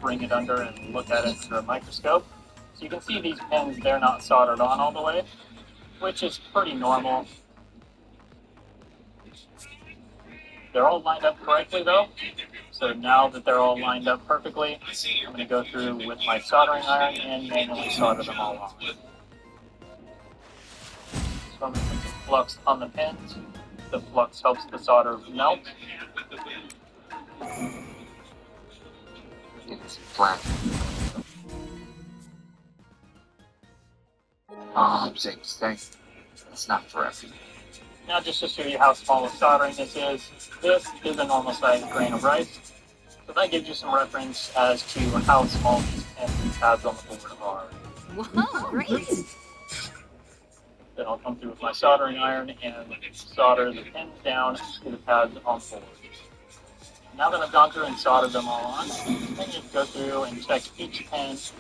bring it under and look at it through a microscope. So you can see these pins, they're not soldered on all the way, which is pretty normal. They're all lined up correctly though. So now that they're all lined up perfectly, I'm going to go through with my soldering iron and manually solder them all on. So I'm going to put some flux on the pins. The flux helps the solder melt. It's flat. Oh, thanks. It's not for everything. Now just to show you how small of soldering this is a normal sized grain of rice. So that gives you some reference as to how small these pins and pads on the board are. Whoa, great! Then I'll come through with my soldering iron and solder the pins down to the pads on the board. Now that I've gone through and soldered them all on, I just go through and check each pin to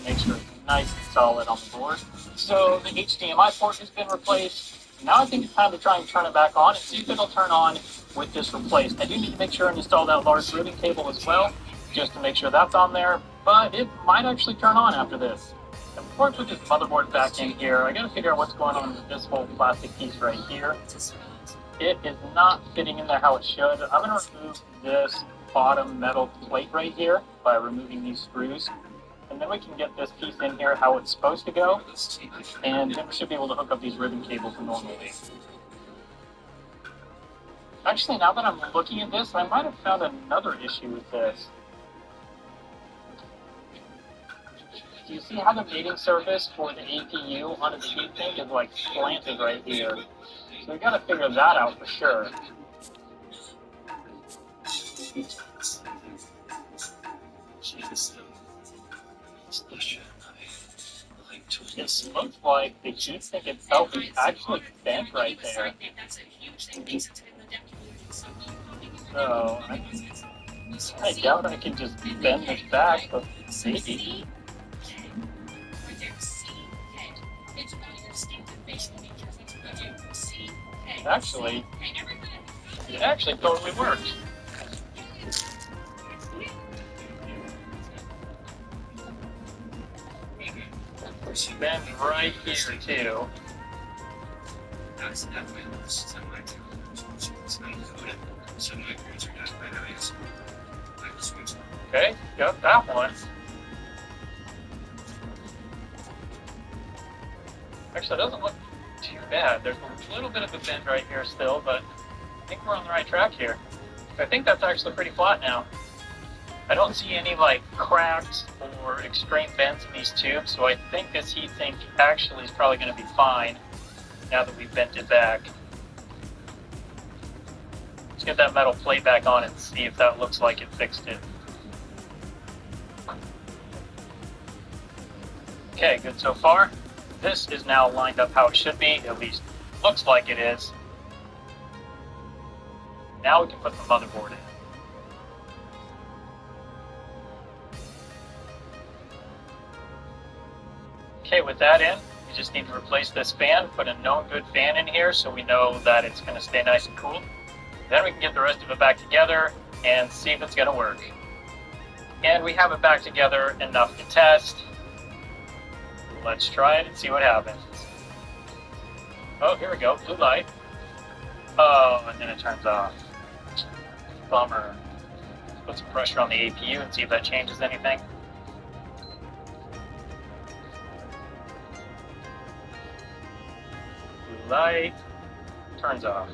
make sure it's nice and solid on the board. So the HDMI port has been replaced. Now I think it's time to try and turn it back on and see if it'll turn on with this replaced. I do need to make sure and install that large ribbon cable as well, just to make sure that's on there, but it might actually turn on after this. And before I put this motherboard back in here, I gotta figure out what's going on with this whole plastic piece right here. It is not fitting in there how it should. I'm gonna remove this bottom metal plate right here by removing these screws. And then we can get this piece in here how it's supposed to go. And then we should be able to hook up these ribbon cables normally. Actually, now that I'm looking at this, I might have found another issue with this. Do you see how the mating surface for the APU onto the heat sink is like slanted right here? So we gotta figure that out for sure. It looks like the heat sink itself is actually bent right there. So I doubt I can just bend this back, but maybe. It actually totally works. Bend right here too. Okay, got that one. Actually, it doesn't look too bad. There's a little bit of a bend right here still, but I think we're on the right track here. I think that's actually pretty flat now. I don't see any like cracks or extreme bends in these tubes, so I think this heat sink actually is probably going to be fine now that we've bent it back. Let's get that metal plate back on and see if that looks like it fixed it. Okay, good so far. This is now lined up how it should be, at least looks like it is. Now we can put the motherboard in. Okay, with that in, we just need to replace this fan, put a known good fan in here so we know that it's going to stay nice and cool. Then we can get the rest of it back together and see if it's going to work. And we have it back together enough to test. Let's try it and see what happens. Oh, here we go, blue light. Oh, and then it turns off. Bummer. Put some pressure on the APU and see if that changes anything. Blue light. Turns off.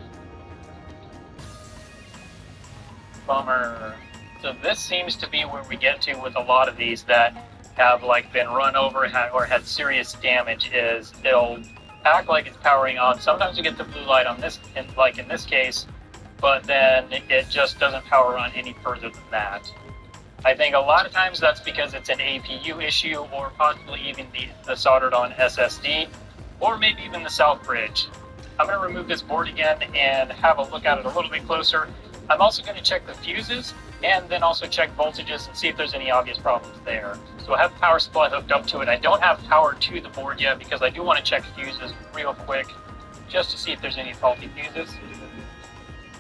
Bummer. So this seems to be where we get to with a lot of these that have like been run over or had serious damage. Is it'll act like it's powering on. Sometimes you get the blue light on this, like in this case, but then it just doesn't power on any further than that. I think a lot of times that's because it's an APU issue, or possibly even the soldered on SSD, or maybe even the south bridge. I'm going to remove this board again and have a look at it a little bit closer. I'm also going to check the fuses and then also check voltages and see if there's any obvious problems there. So I have the power supply hooked up to it. I don't have power to the board yet because I do want to check fuses real quick just to see if there's any faulty fuses.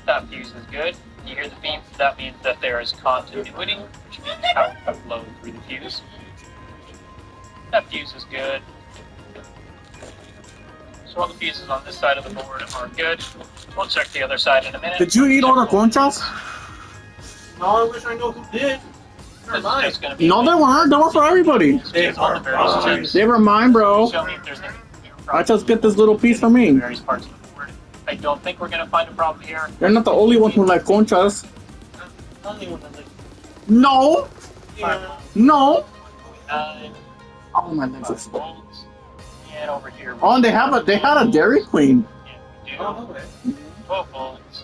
That fuse is good. You hear the beep, that means that there is continuity, which means power flow through the fuse. That fuse is good. So all the fuses on this side of the board are good. We'll check the other side in a minute. Did you eat all the conchas? No, I wish I know who did. This is just gonna be No, they weren't. They were for everybody. They all the are various fine. chips. They were mine, bro. Show me if there's any I just get this little piece for me. various parts of the board. I don't think we're gonna find a problem here. You're not the only one who like conchas. Only one that like, No, yeah. no. 9, Oh my goodness. 5 volts. And over here. Oh, and they had a Dairy Queen, We do Oh, okay. 12 volts.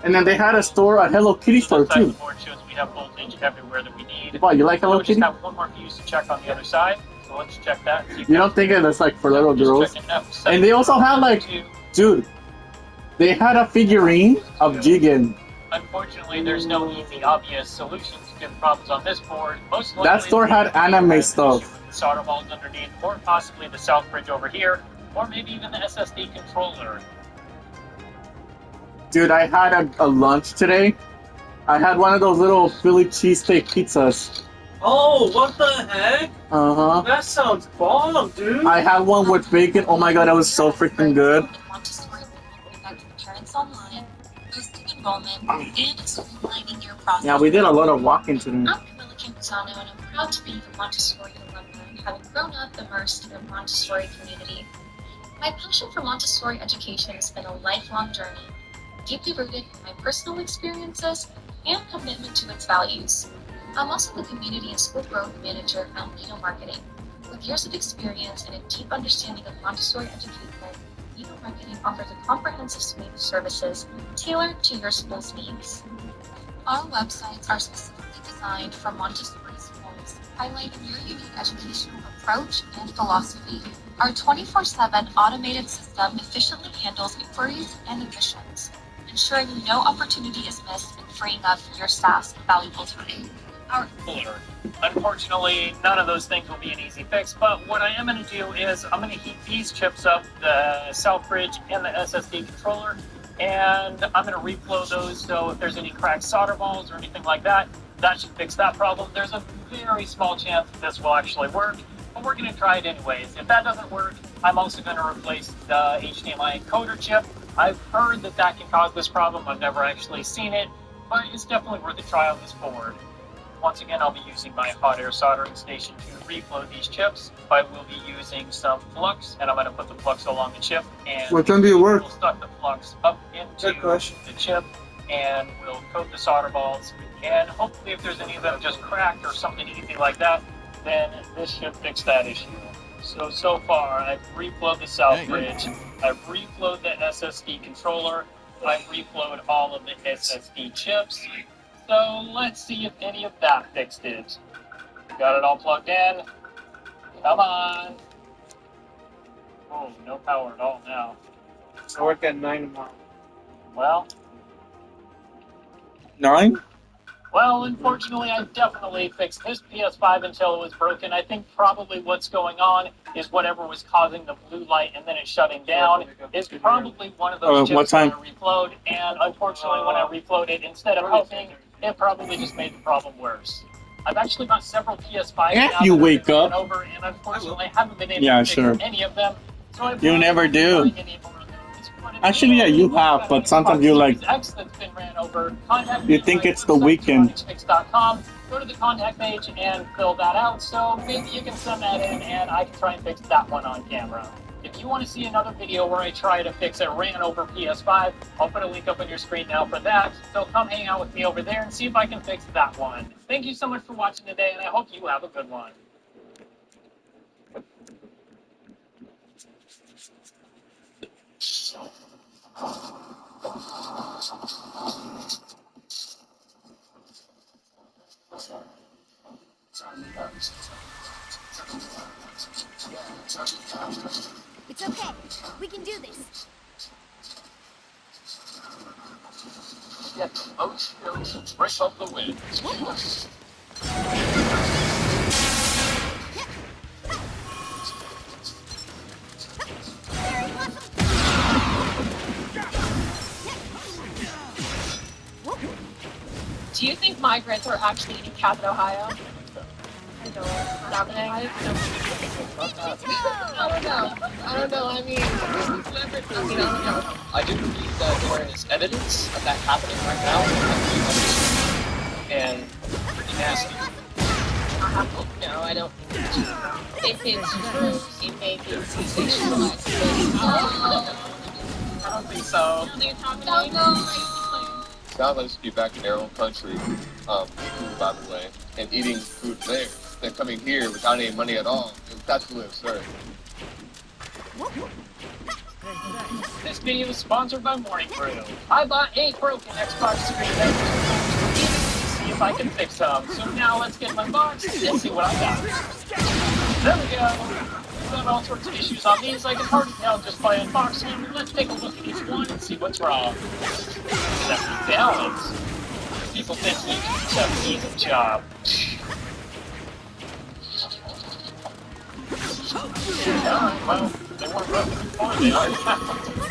and then they had a store, a Hello Kitty store Left side of too. the board shows we have voltage everywhere that we need. Wow, you like So Hello we just Kitty? have one more fuse to check on the other side. So let's check that. See if You don't think it's like for little just girls? checking out. And they also had like, dude, they had a figurine of Jigen. Unfortunately, there's no easy, obvious solutions to the problems on this board. Most likely, That store had anime stuff. Solder balls underneath, or possibly the south bridge over here, or maybe even the SSD controller. Dude, I had a lunch today. I had one of those little Philly cheesesteak pizzas. Oh, what the heck? Uh-huh. That sounds bomb, dude. I had one with bacon. Oh my god, that was so freaking good. Montessori will connect with parents online, boosting enrollment, and streamlining your process. Yeah, we did a lot of walking today. I'm Camilla Campuzano, and I'm proud to be the Montessori alumni, having grown up immersed in a Montessori community. My passion for Montessori education has been a lifelong journey, deeply rooted in my personal experiences and commitment to its values. I'm also the Community and School Growth Manager at Lino Marketing. With years of experience and a deep understanding of Montessori education, Lino Marketing offers a comprehensive suite of services tailored to your school's needs. Our websites are specifically designed for Montessori schools, highlighting your unique educational approach and philosophy. Our 24/7 automated system efficiently handles inquiries and admissions, ensuring no opportunity is missed and freeing up your staff's valuable time. Unfortunately, none of those things will be an easy fix, but what I am going to do is I'm going to heat these chips up, the South Bridge and the SSD controller, and I'm going to reflow those, so if there's any cracked solder balls or anything like that, that should fix that problem. There's a very small chance that this will actually work, but we're going to try it anyways. If that doesn't work, I'm also going to replace the HDMI encoder chip. I've heard that that can cause this problem. I've never actually seen it, but it's definitely worth a try on this board. Once again, I'll be using my hot air soldering station to reflow these chips. I will be using some flux, and I'm going to put the flux along the chip, and What time do you work? we'll stuff the flux up into Good question. the chip, and we'll coat the solder balls. And hopefully, if there's any of them just cracked or something easy like that, then this should fix that issue. So far, I've reflowed the South Bridge, I've reflowed the SSD controller, I've reflowed all of the SSD chips. So let's see if any of that fixed it. Got it all plugged in. Come on. Oh, no power at all now. I work at 9 tomorrow. Well, unfortunately, I definitely fixed this PS5 until it was broken. I think probably what's going on is whatever was causing the blue light and then it shutting down is probably one of those What chips that time? I reflowed. And unfortunately, when I reflowed it, instead of helping, it probably just made the problem worse. I've actually got several PS5s If now you that have wake been ran up. over, and unfortunately, I haven't been able Yeah, to fix sure. any of them. So I You never do. any more of those. But if Actually, yeah, you know have, about but any sometimes Xbox you like- Series X that's been ran over, contact You me think on my it's the website, weekend. electronicsfix.com. Go to the contact page and fill that out. So maybe you can send that in, and I can try and fix that one on camera. If you want to see another video where I try to fix a ran over PS5, I'll put a link up on your screen now for that. So come hang out with me over there and see if I can fix that one. Thank you so much for watching today, and I hope you have a good one. It's okay. We can do this. Get the most skills and break up the wind. Very awesome. Do you think migrants are actually eating cats in Ohio? happening? I don't know. I mean, I don't know. I do believe that there is evidence of that happening right now. And pretty nasty. No, I don't. If it's true, it may be sensationalized. I don't think so. Sounds like to be back in their own country, by the way, and eating food there. They're coming here without any money at all. That's really absurd. This video is sponsored by Morning Brew. I bought 8 broken Xbox Series X to see if I can fix them. So now let's get my box and see what I got. There we go. We've got all sorts of issues on these. I can hardly tell just by unboxing. Let's take a look at each one and see what's wrong. Except balance. People think we can accept an easy job. Alright, well, they weren't broken before they are.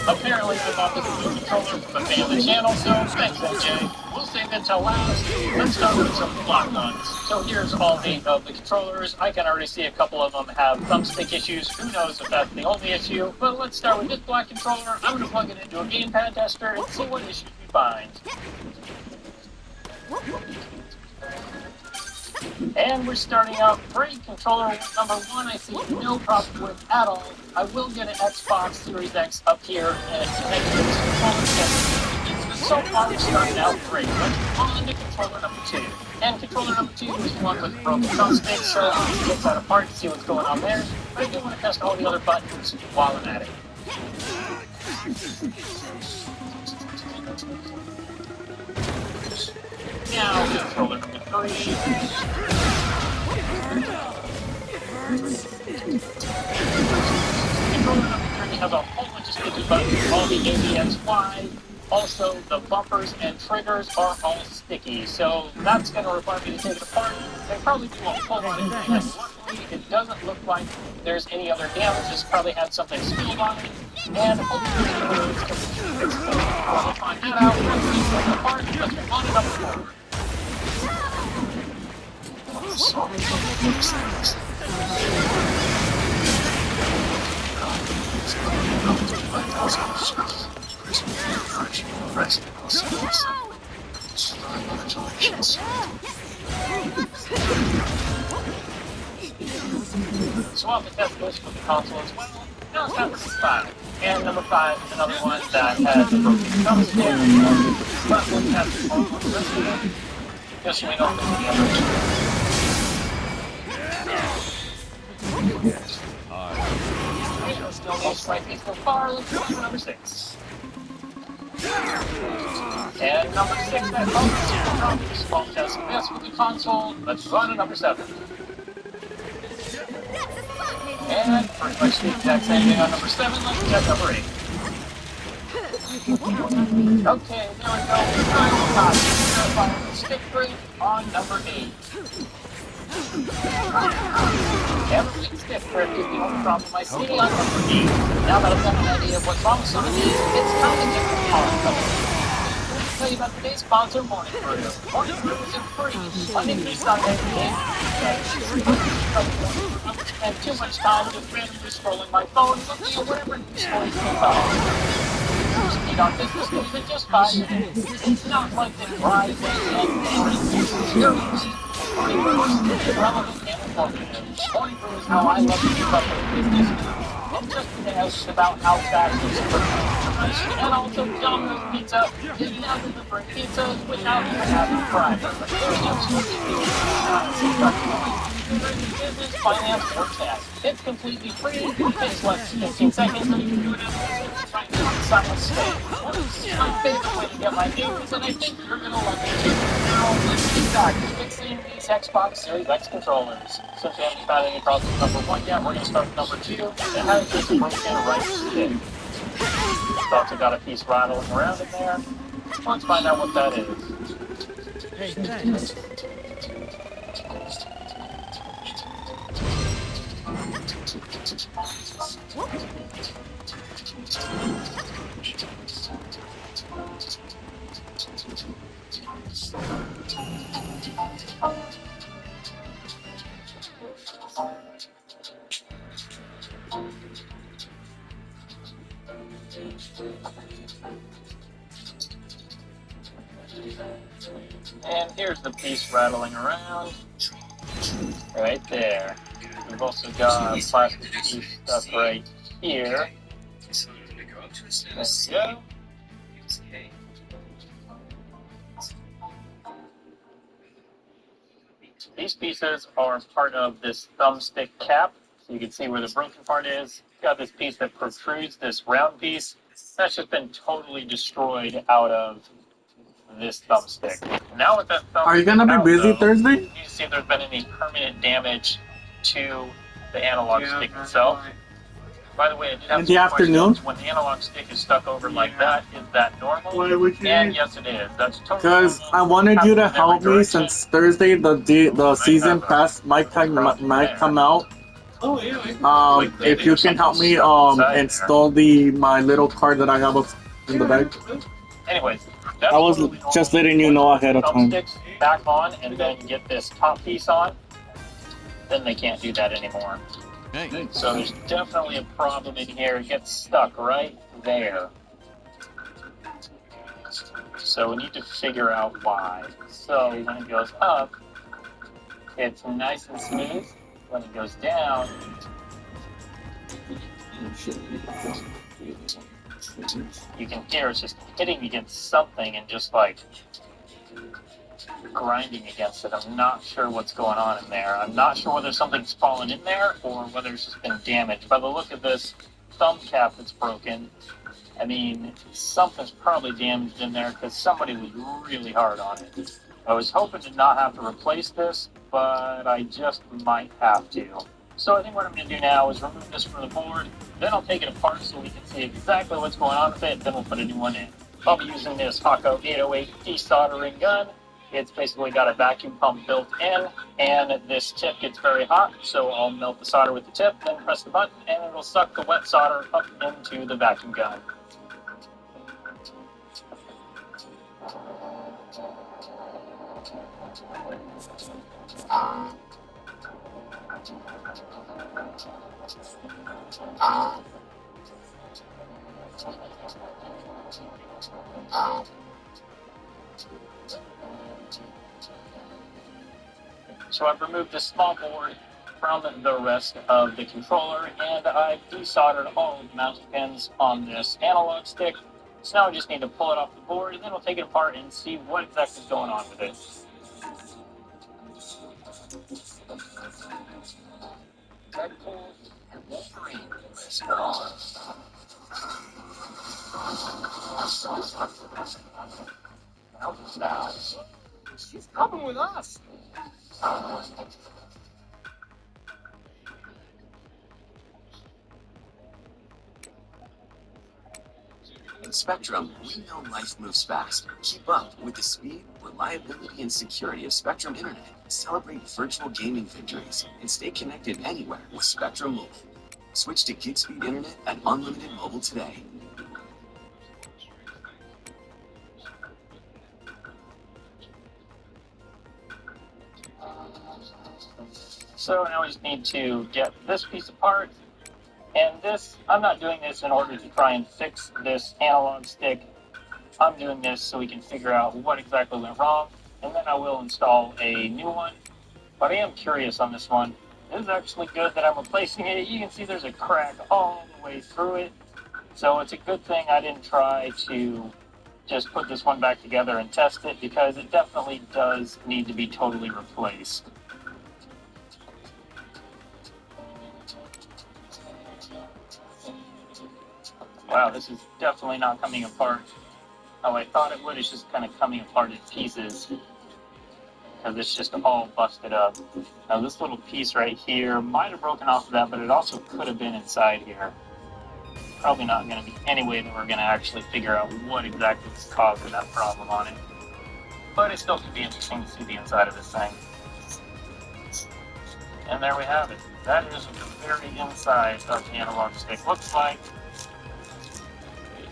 Apparently, I bought this new controller from a family channel, so thanks, MJ. We'll save it till last. Let's start with some block guns. So here's all 8 of the controllers. I can already see a couple of them have thumbstick issues. Who knows if that's the only issue? But let's start with this black controller. I'm going to plug it into a gamepad tester and see what issues we find. And we're starting out great. Controller number 1, I see no problem with at all. I will get an Xbox Series X up here and connect to this controller test. So far, we're starting out great. Let's move on to controller number 2. And controller number 2 is one with broken thumbstick, so I'll get that apart and see what's going on there. But I do want to test all the other buttons while I'm at it. Now, controller number 3. Controller number 3 has a whole bunch of sticky buttons, all the ABXY. Also, the bumpers and triggers are all sticky, so that's going to require me to take it apart. They probably do a whole lot of damage. Luckily, it doesn't look like there's any other damage. It's probably had something spilled on it. And hopefully, it's going to find that out. Let's take it apart. Let's move on to number 4. So I'll test this with the console as well. Now it's time for 5. And number 5 another one that has a broken thumbstick. But we'll test all of the rest of them. Just so we don't miss the others. Still no slightly so far. Let's go to number 6. And number 6, that focus is small test this with the console. Let's run to number 7. And pretty much the exact same thing on number 7. Let's check number 8. Okay, there we go. Verifying the stick grip on number 8. Every stick grip is the only problem I see on number 8. Now that I've got an idea of what's wrong with some of these, it's time to get the power coming. Let me tell you about today's sponsor, Morning Brew. Morning Brew is a free Monday through Sunday game. I don't spend too much time just randomly scrolling my phone, looking at whatever news stories come out. Speed on business news in just 5 minutes. It's not like the drive and Morning Brew is relevant and informative. Morning Brew is how I love to keep up with business. And just today about how fast it's produced. And also Domino's Pizza is now delivering pizzas without even having Prime. There's no business, finance, or tech. It's completely free. It takes less than 15 seconds, and you can do it right now on Silent State. It's my favorite way to get my news, and I think you're going to love it too. Now, let's get back to fixing these Xbox Series X controllers. Since we haven't found any problems with number 1 yet, we're going to start with number 2. It has this broken right stick. It's also got a piece rattling around in there. Let's find out what that is. Hey, thanks. And here's the piece rattling around. Right there. We've also got a plastic piece stuck right here. There we go. These pieces are part of this thumbstick cap. So you can see where the broken part is. Got this piece that protrudes, this round piece. That's just been totally destroyed out of this thumbstick. Now with that thumbstick Are you gonna be out, busy though, Thursday? you can see if there's been any permanent damage to the analog stick itself. By the way, I did have In the some afternoon? questions. When the analog stick is stuck over like that, is that normal? And yes, it is. That's totally Because normal. I wanted you to Happens in every help me direction. since Thursday the season have a pass might come out. If you can help me install my little card that I have in the bag. Anyways, that's I was totally just normal. letting you know ahead of time. Thumbsticks back on and then get this top piece on, then they can't do that anymore. Hey. So there's definitely a problem in here. It gets stuck right there. So we need to figure out why. So when it goes up, it's nice and smooth. When it goes down, you can hear it's just hitting against something and just like grinding against it. I'm not sure what's going on in there. I'm not sure whether something's fallen in there or whether it's just been damaged. By the look of this thumb cap that's broken, I mean, something's probably damaged in there because somebody was really hard on it. I was hoping to not have to replace this, but I just might have to. So I think what I'm going to do now is remove this from the board, then I'll take it apart so we can see exactly what's going on with it, then we'll put a new one in. I'll be using this Hako 808 desoldering gun. It's basically got a vacuum pump built in, and this tip gets very hot, so I'll melt the solder with the tip, then press the button, and it'll suck the wet solder up into the vacuum gun. So I've removed this small board from the rest of the controller, and I've desoldered all of the mounting pins on this analog stick. So now I just need to pull it off the board, and then we'll take it apart and see what exactly is going on with it. Deadpool and Wolverine. Let's go. Now, she's coming with us. In Spectrum, we know life moves fast. Keep up with the speed, reliability, and security of Spectrum Internet. Celebrate virtual gaming victories and stay connected anywhere with Spectrum Mobile. Switch to gig speed internet and unlimited mobile today. So now we just need to get this piece apart. And this, I'm not doing this in order to try and fix this analog stick. I'm doing this so we can figure out what exactly went wrong, and then I will install a new one. But I am curious on this one. It is actually good that I'm replacing it. You can see there's a crack all the way through it. So it's a good thing I didn't try to just put this one back together and test it, because it definitely does need to be totally replaced. Wow, this is definitely not coming apart how I thought it would. It's just kind of coming apart in pieces because it's just all busted up. Now this little piece right here might have broken off of that, but it also could have been inside here. Probably not going to be any way that we're going to actually figure out what exactly was causing that problem on it. But it still could be interesting to see the inside of this thing. And there we have it. That is what the very inside of the analog stick looks like.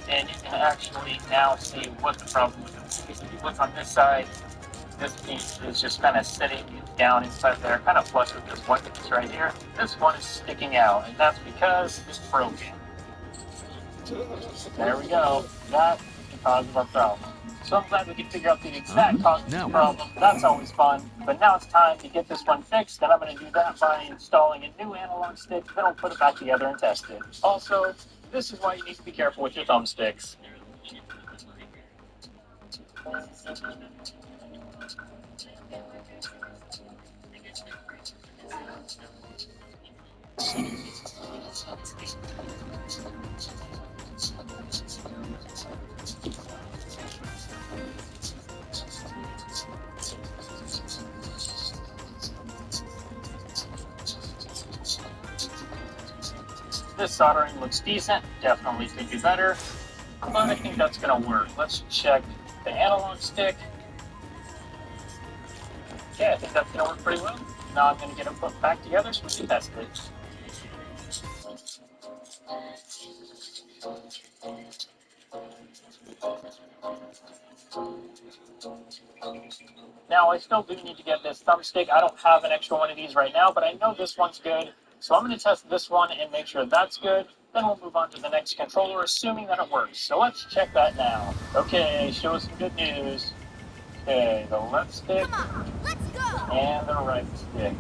And you can actually now see what the problem is. If you look on this side, this piece is just kind of sitting down inside there, kind of flush with this one piece right here. This one is sticking out, and that's because it's broken. There we go. That the cause of our problem. So I'm glad we can figure out the exact cause of the Now. problem. That's always fun. But now it's time to get this one fixed, and I'm going to do that by installing a new analog stick, then I'll put it back together and test it. Also, this is why you need to be careful with your thumbsticks. This soldering looks decent, definitely could be better, but I think that's going to work. Let's check the analog stick. Okay, I think that's going to work pretty well. Now I'm going to get it put back together so we can test it. Now, I still do need to get this thumbstick. I don't have an extra one of these right now, but I know this one's good. So I'm going to test this one and make sure that's good. Then we'll move on to the next controller, assuming that it works. So let's check that now. Okay, show us some good news. Okay, the left stick Come on, let's go. and the right stick.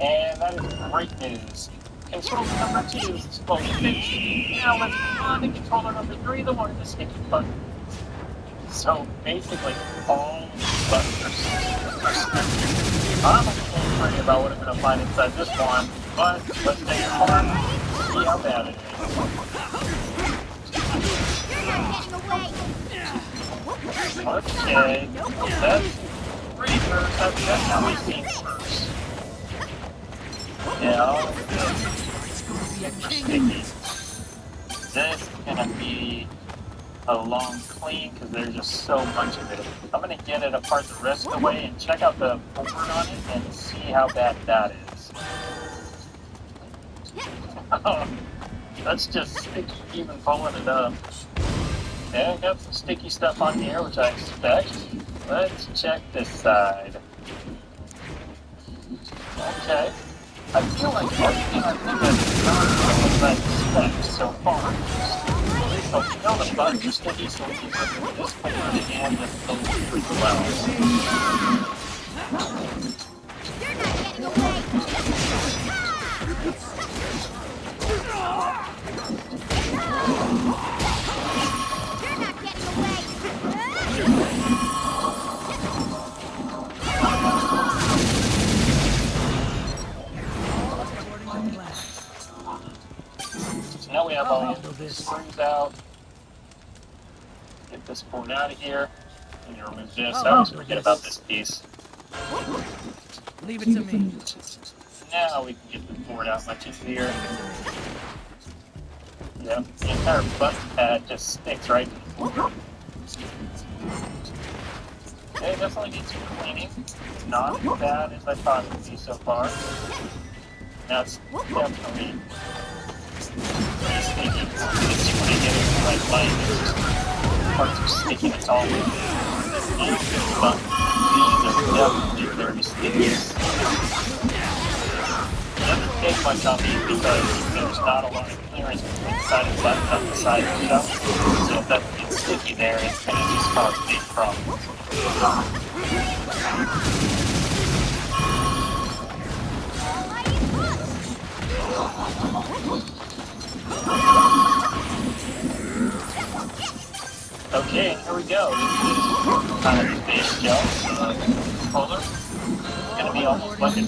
And that is great news. Controller number 2 is fully fixed. Now let's move on to controller number 3, the one with the sticky button. So basically, all these buttons are sticky. I'm a little worried about what I'm going to find inside this one, but let's take it apart and see how bad it is. Okay, that's pretty first. That's definitely seen first. Now, sticky. This is going to be a long clean because there's just so much of it. I'm going to get it apart the rest of the way and check out the board on it and see how bad that is. That's just sticky even pulling it up. Okay, I got some sticky stuff on here, which I expect. Let's check this side. Okay. I feel like everything I've done is not what I expect so far. So you know the buttons are sticky, so we can remove this one and this goes pretty well. You're not getting away. You're not getting away. So now we have all the screws out. Get this board out of here. And you remove this. I always forget about this piece. Leave it to me. Now we can get the board out much easier. Yep, the entire button pad just sticks right to the board. Okay, definitely needs some cleaning. It's not as bad as I thought it would be so far. Now it's definitely pretty sticky. It's pretty good in the right light. Parts are sticky, it's all good. And this button, these are definitely very sticky. It doesn't take much on these because there's not a lot of clearance between the side of the button and the side of the shell. So if that gets sticky there, it's going to just cause big problems. Okay, here we go. This is kind of the base gel controller. It's going to be almost like a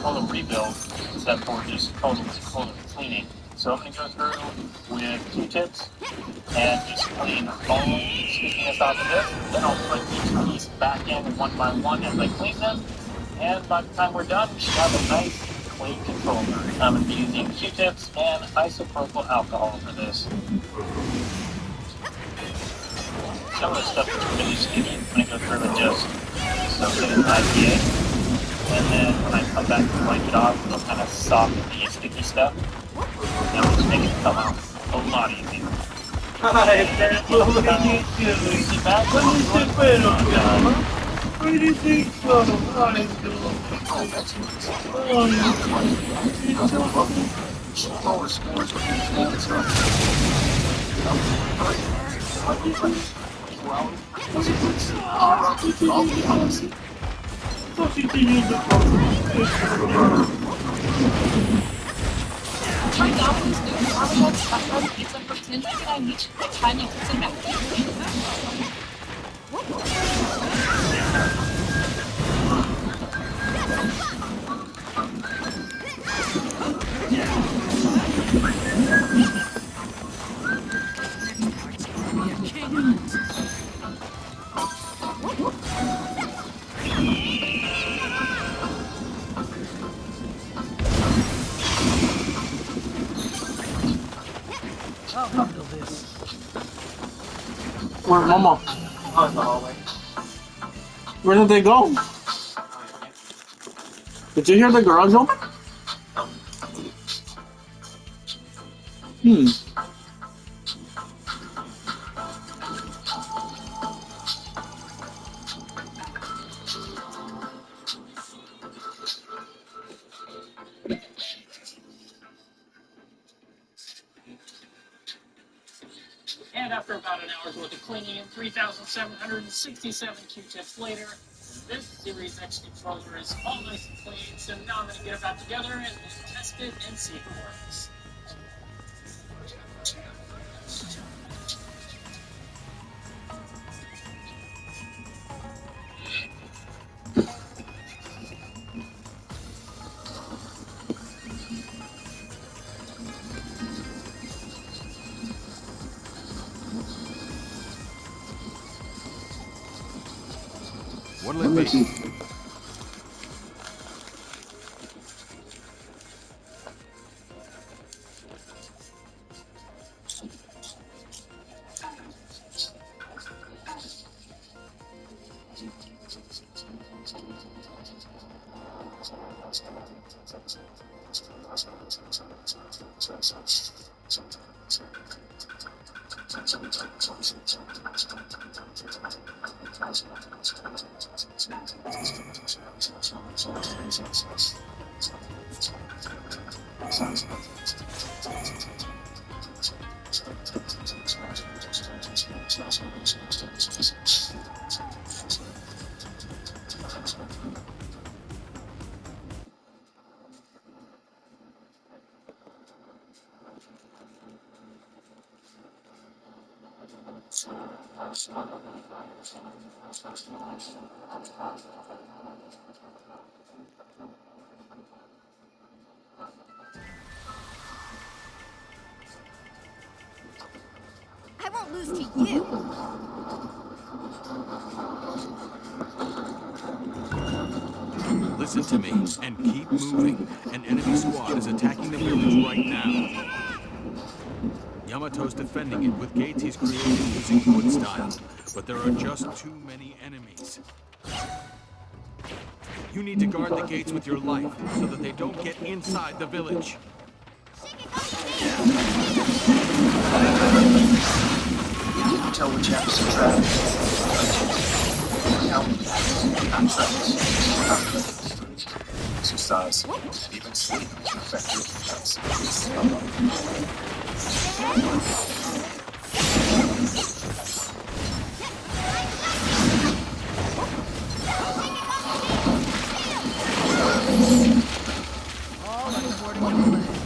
total rebuild, except for just total cleaning. So I'm going to go through with Q-tips and just clean all the stickiness off of this. Then I'll put each piece back in one by one as I clean them. And by the time we're done, we should have a nice, clean controller. I'm going to be using Q-tips and isopropyl alcohol for this. Some of the stuff is really sticky. I'm going to go through and just soak it in IPA. And then when I come back to wipe it off, it'll kind of soften the sticky stuff. That will just make it come out a lot easier. Ay, pero what do you do? What do you think so? Right now, with these new armor spectrum, it's a percentage that I need to kind of to match. I'll handle this. Where, Mama? Oh, in the hallway. Where did they go? Did you hear the garage open? Hmm. And after about an hour's worth of cleaning and 3,767 Q-tips later, this Series X controller is all nice and clean, so now I'm going to get it back together and test it and see if it works. What'll it be? I won't lose to you. Listen to me and keep moving. An enemy squad is attacking the village right now. Yamato's defending it with gates he's created using wood style, but there are just too many enemies. You need to guard the gates with your life so that they don't get inside the village. You can tell which apps are trapped. Exercise and even sleep can affect your defense. All according to plan.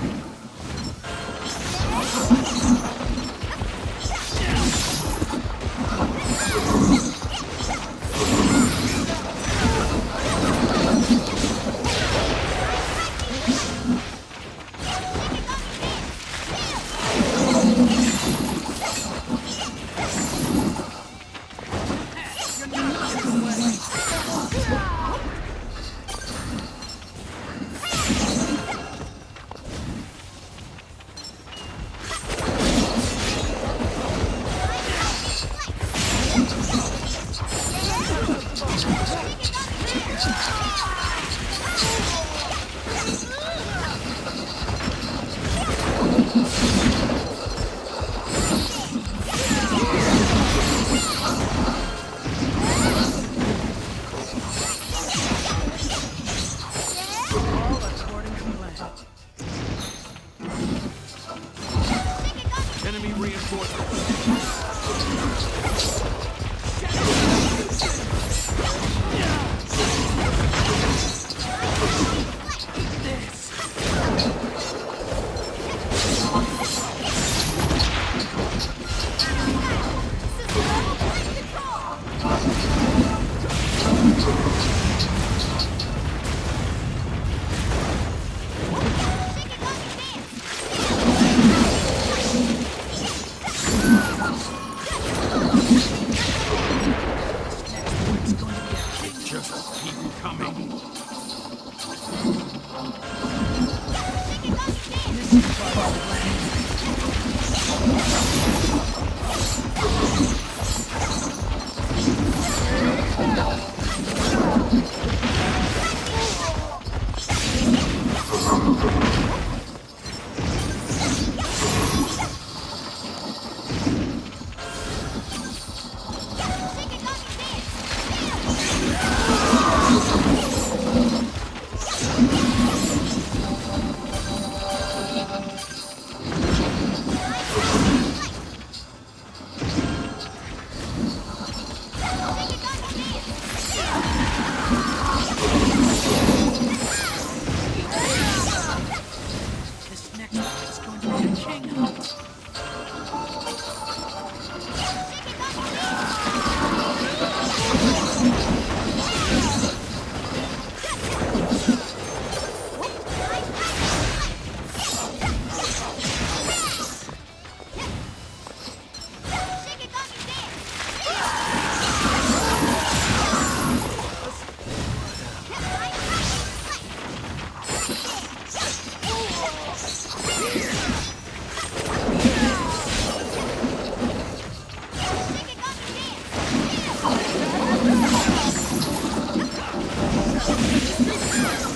Enemy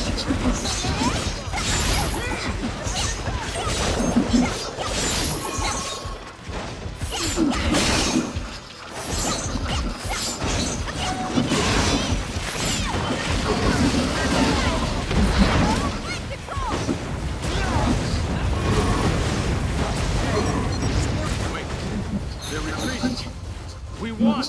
reinforcements. Wait, they're retreating. We won.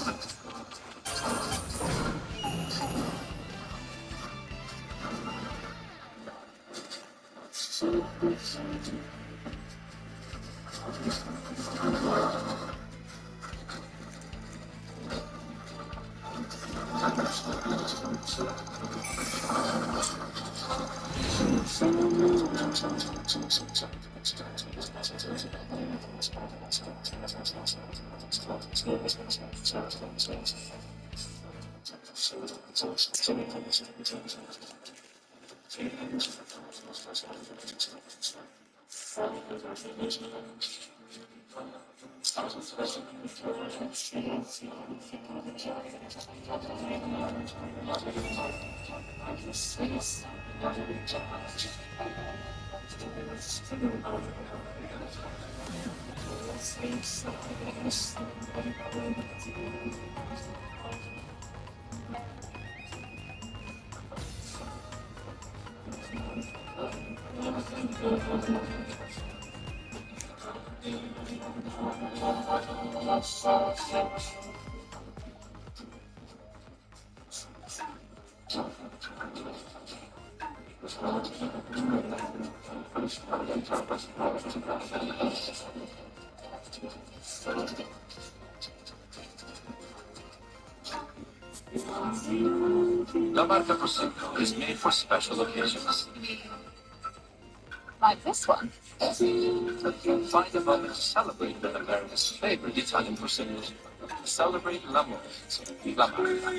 La marca Prosecco is made for special occasions. Like this one. Find a moment to celebrate with America's favorite Italian Prosecco. Celebrate l'amore. La marca.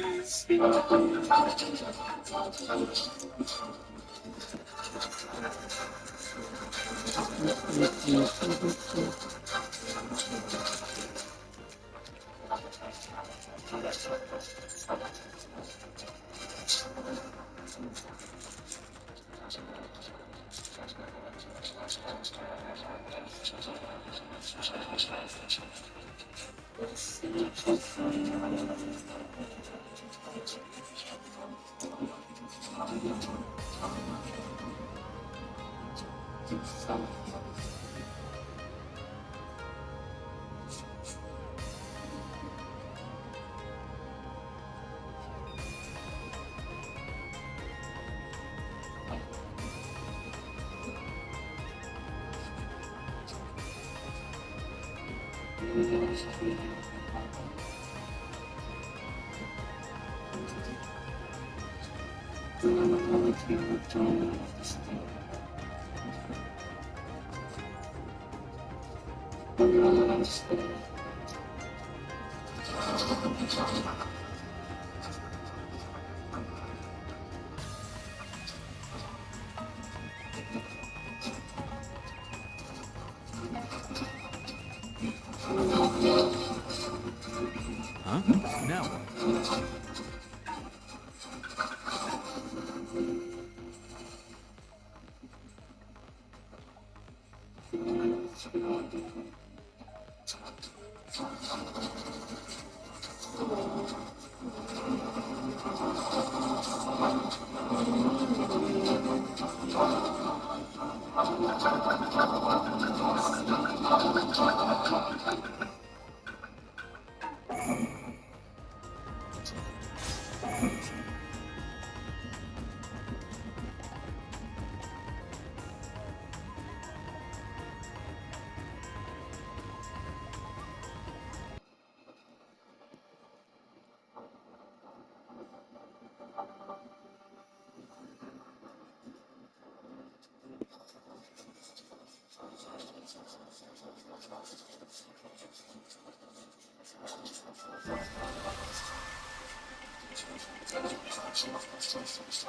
Huh? Now what?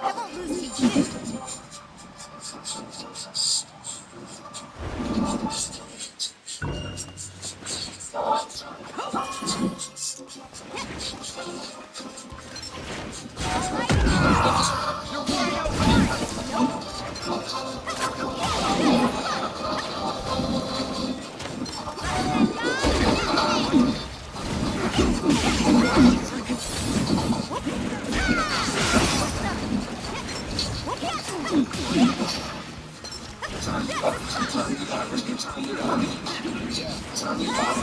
I won't lose to you.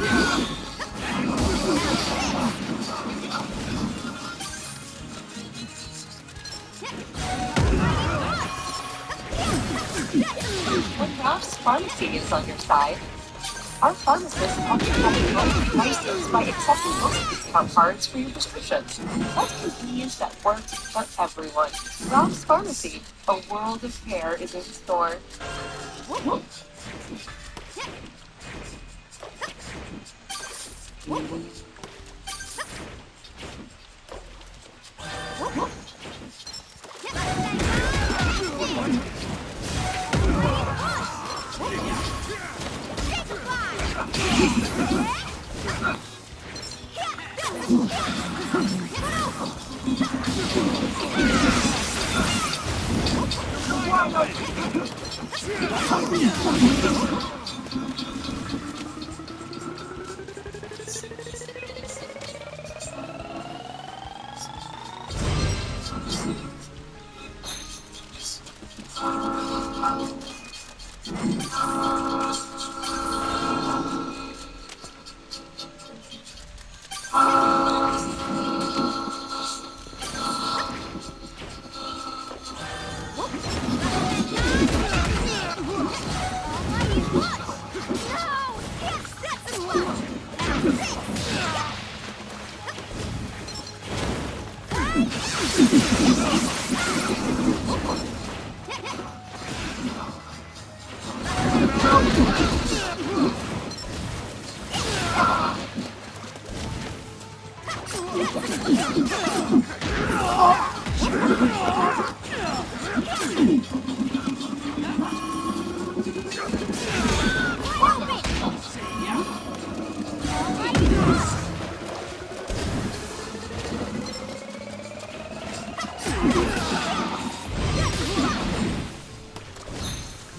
When Ralph's Pharmacy is on your side, our pharmacists often have low prices by accepting most discount cards for your prescriptions. That's convenience that works for everyone. Ralph's Pharmacy, a world of care is in store.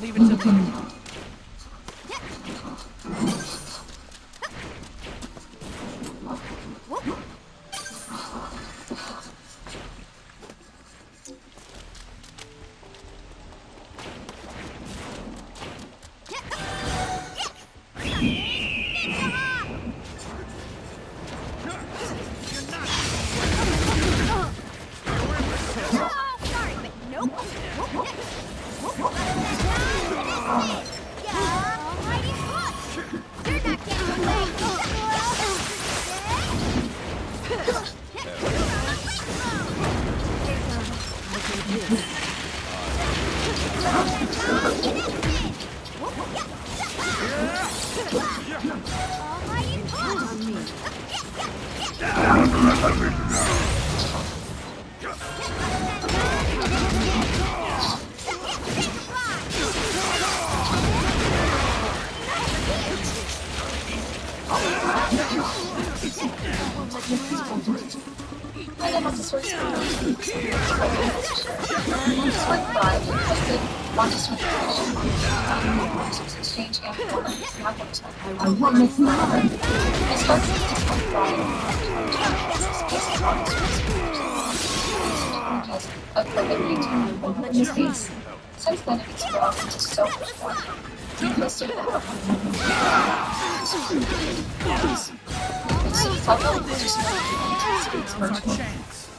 Leave it to me. Since then, it's grown into so much more. Needless to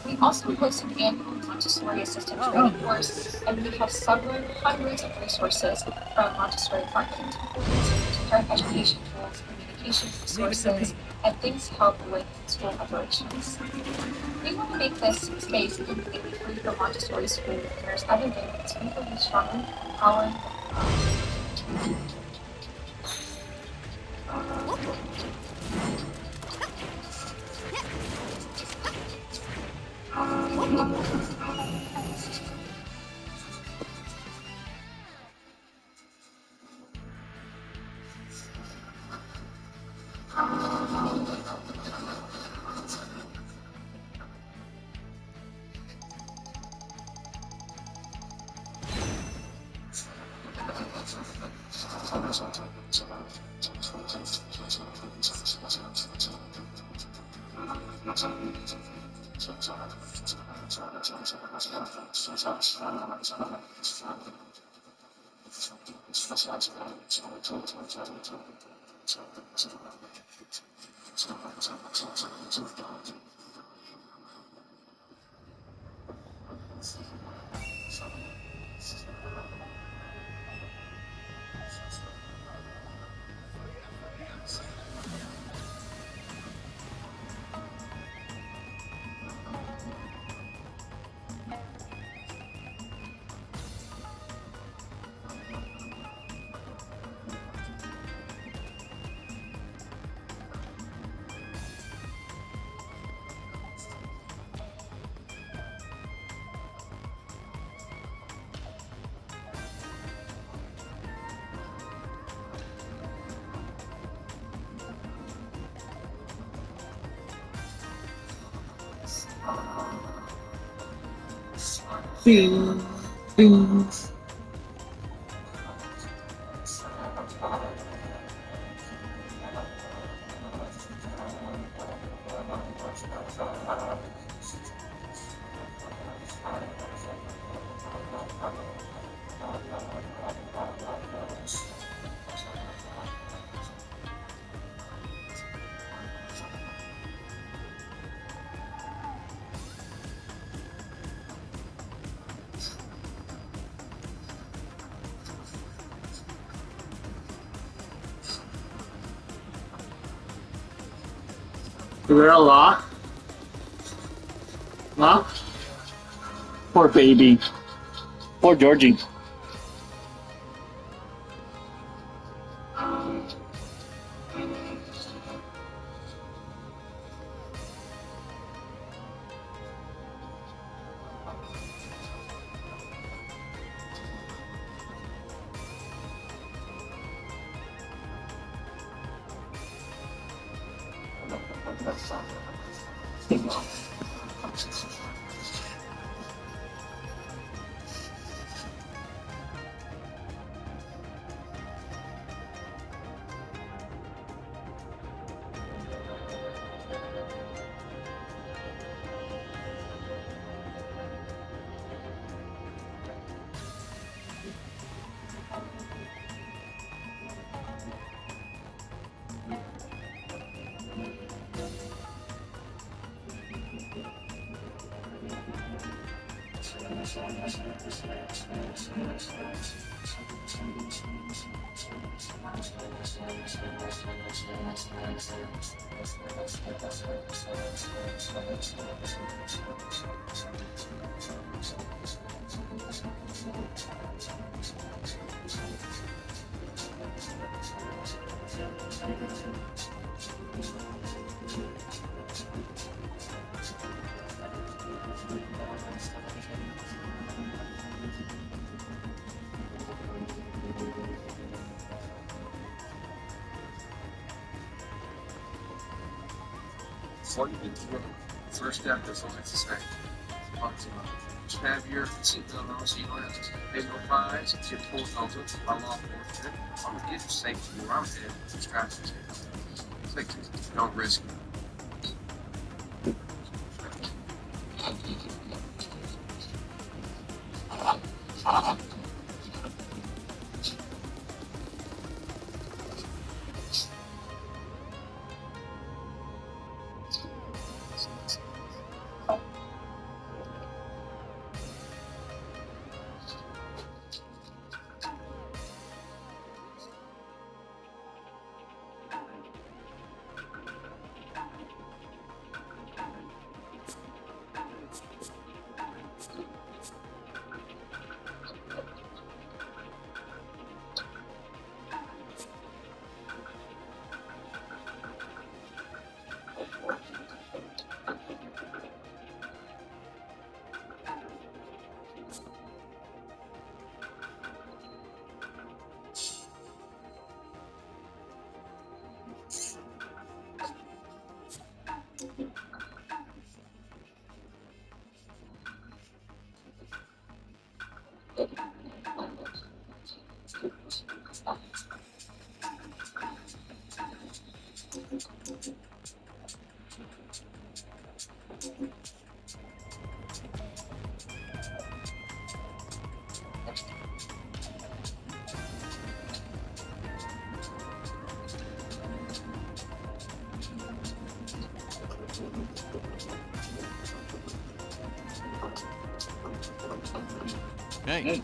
we also host an annual Montessori assistant training course, and we have several hundreds of resources from Montessori marketing tools to parent education tools, communication resources, and things to help with school operations. We want to make this space completely free for Montessori school learners ever been to make a stronger, empowering, Bing, bing. Is there a lot? Huh? Poor baby. Poor Georgie. Before you get through, first step is always the same. Just have your seatbelt on so you don't have to pay no fines. If you're pulled over by law enforcement, I'm gonna get you safe to where I'm headed. It's traffic safety. Don't risk it. Hey. Hey.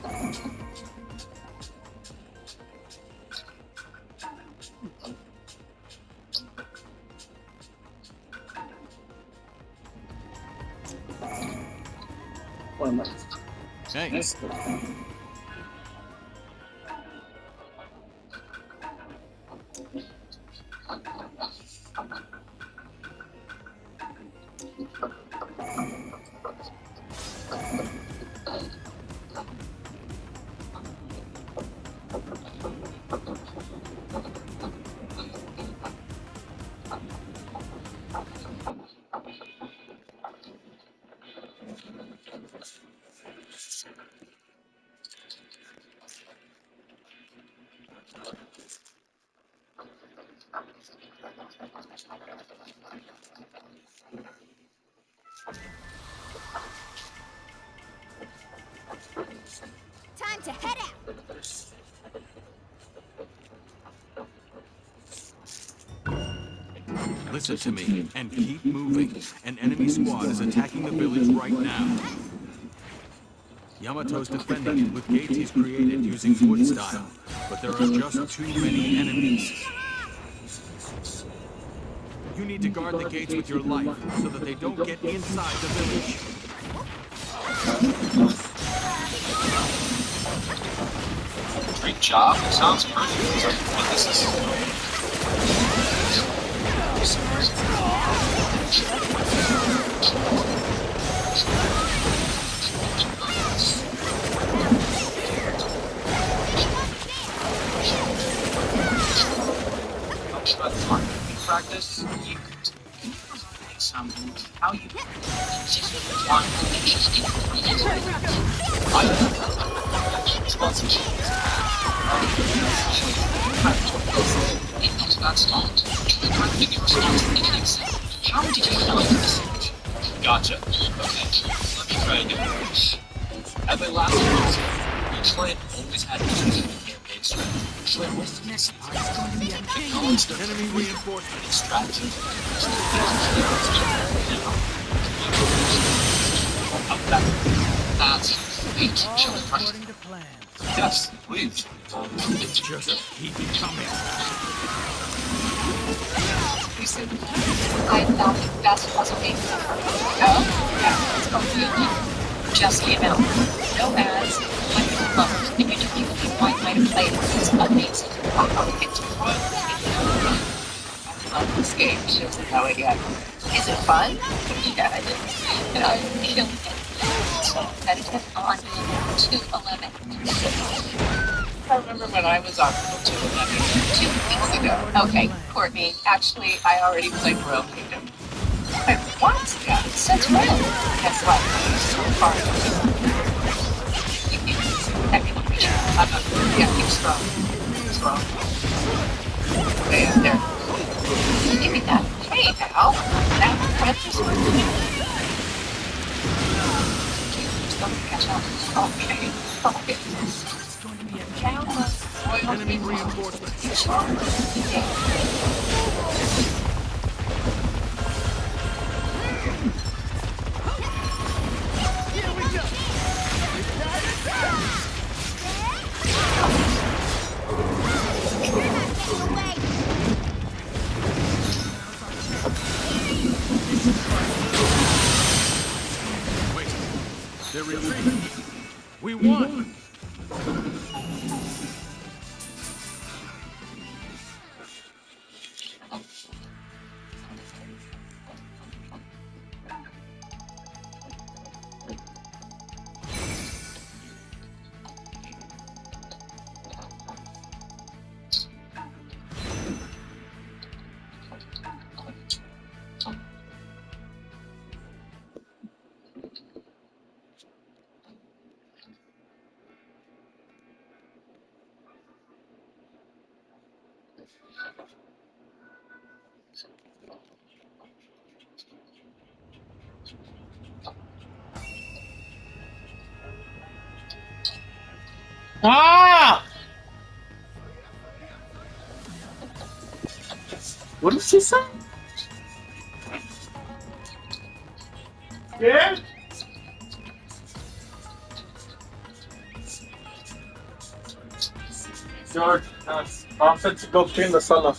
Time to head out. Listen to me and keep moving. An enemy squad is attacking the village right now. Yamato's defending it with gates he's created using wood style, but there are just too many enemies. You need to guard the gates with your life so that they don't get inside the village. Great job. It sounds perfect. But this is... Practice. You some how you just want How did you know this? Gotcha. Okay, let me try again. At my last episode, each client always had to do campaign strategy. Should with this, it's going to be a Enemy reinforcement. strategy. That's great. Shall I crush it? According to plan. Yes, please. Just keep coming. I thought that's wasn't me. Oh, yeah, it's completely just came out. No ads, $100, and you don't even think I might have played it. It's amazing. It's I love this game. Shows it how it is it fun? Yeah, it is. And I'm killing it. So competitive on 211. I remember when I was on 211 2 weeks ago. Okay, Courtney, actually, I already played Royal Kingdom. Wait, what? Yeah, since when? Guess what? So far. Everyone, I'm not good. Yeah, keep strong. Keep strong. Way up there. Give me that. Hey, Al. That precious one. Catch up. Okay. Okay. Enemy reinforcement. Here we go. Wait. They're retreating. We won. Ah! What did she say? Yeah? George, vamos to go clean the cellar.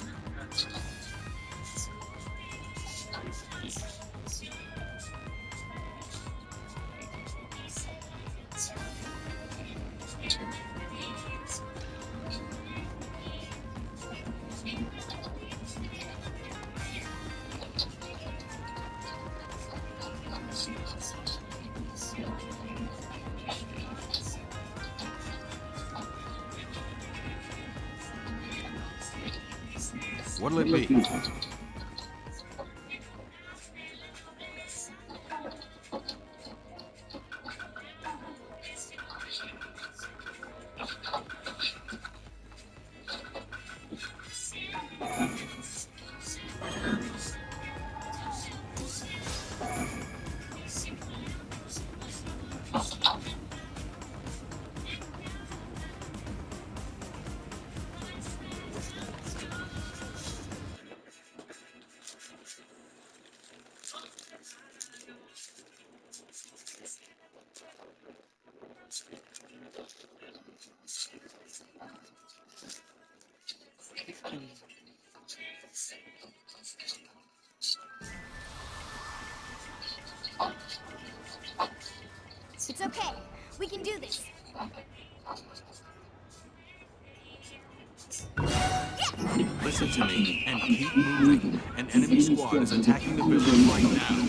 What'll it be? It's okay. We can do this. Listen to me and keep moving. An enemy squad is attacking the village right now.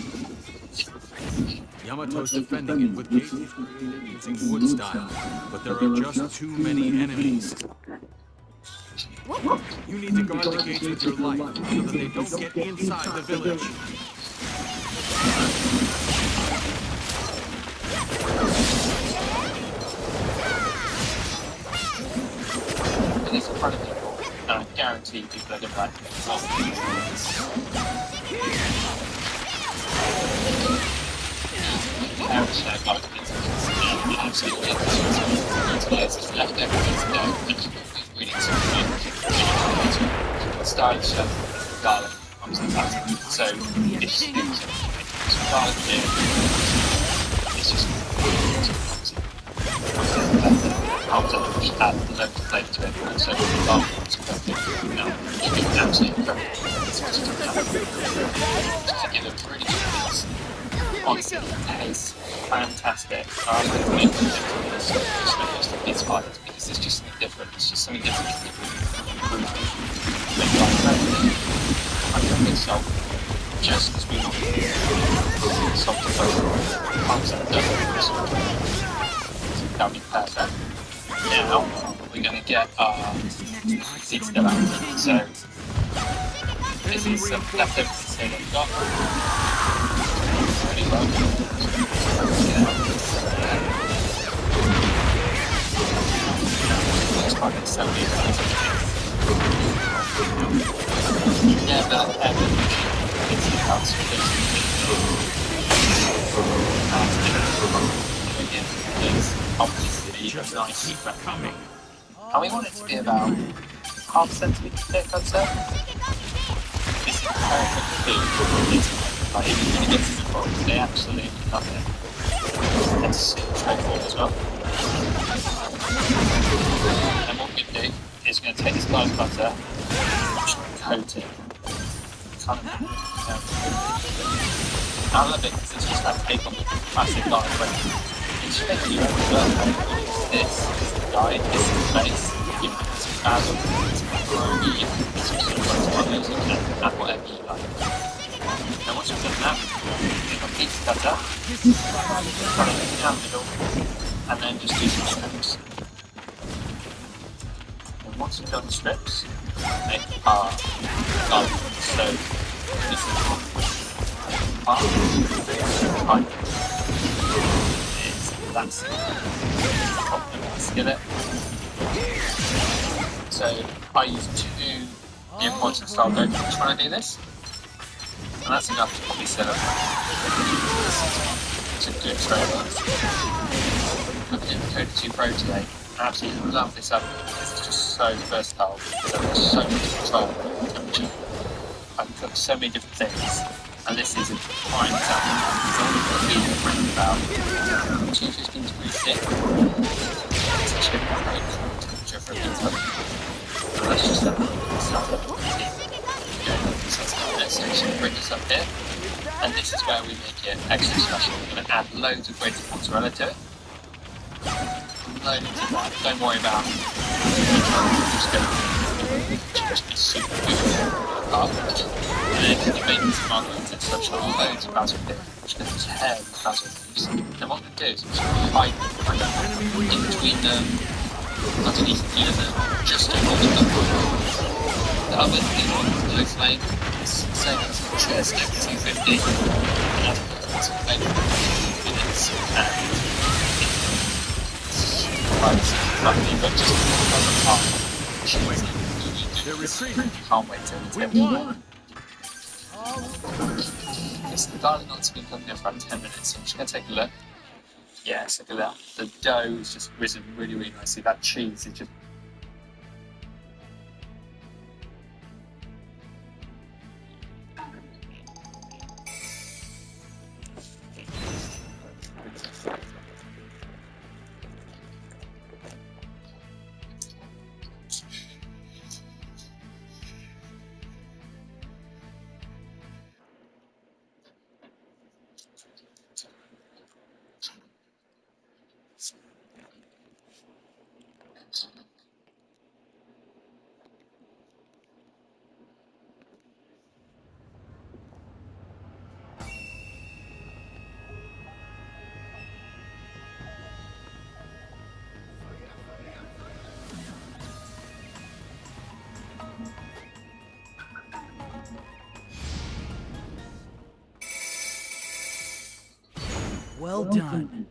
Yamato's defending it with gates he's created using wood style, but there are just too many enemies. You need to guard the gates with your life so that they don't get inside the village. And it's in front of people, and I guarantee people are going to like it. Started to garlic on some time. So it's garlic here. It's just after just add the local flavour to it. So garlic is perfect. You know, you can absolutely perfect. To give it really good taste. Honestly, it tastes fantastic. I would make it it's hard because it's just something different. It's just something different. I drink it salt just as we want salt to go pumps and that'll be perfect. Now we're going to get our seeds to out. So this is some leftover seeds that we've got. Pretty well. Let's try and sell these. Yeah, but it's the house obviously a nice secret coming. And we want it to be about half a centimetre thick, I'd say. This is perfect food. Like, if you get to the box, they absolutely love it. It's super straightforward as well. And what we do is we're going to take this garlic butter, coat it. I love it because it's just that take on the classic garlic bread. It's shaky as well. This is the guide, this is the base. You can put some basil, some macaroni, some tomatoes, you can add whatever you like. Now once you've done that, you have a pizza cutter, cut it down the middle, and then just do some strips. And once you've done the strips, make our garlic. So this is part is that's top of the skillet. So I use 2 Neapolitan style goat when I do this, and that's enough to probably set up to do it straight away. Look at the Code 2 Pro today. I absolutely love this oven because it's just so versatile. There's so much control of the temperature. I can cook so many different things, and this is a prime example. It's only got to be around about 215 degrees thick. It's a chip temperature for a pizza. So let's just start let's actually bring this up here. And this is where we make it extra special. We're going to add loads of grated mozzarella to it. Loads of that. Don't worry about it. It's going to just be super good. And then you make these margaritas such a loads of basil dip. I'm just going to tear these basil leaves. Then what I'm going to do is I'm just going to hide them like that. In between them, underneath the them, just to hold them up. The oven is on the low flame. It's same as the chair stick 250. And it's maybe 2 minutes. And it's lovely, but just another part. They're retreating. Can't wait till it's We won. Yes, the garlic knots have been cooking there for about 10 minutes, so I'm just going to take a look. Yes, look at that. The dough is just risen really, really nicely. That cheese is just... Well done.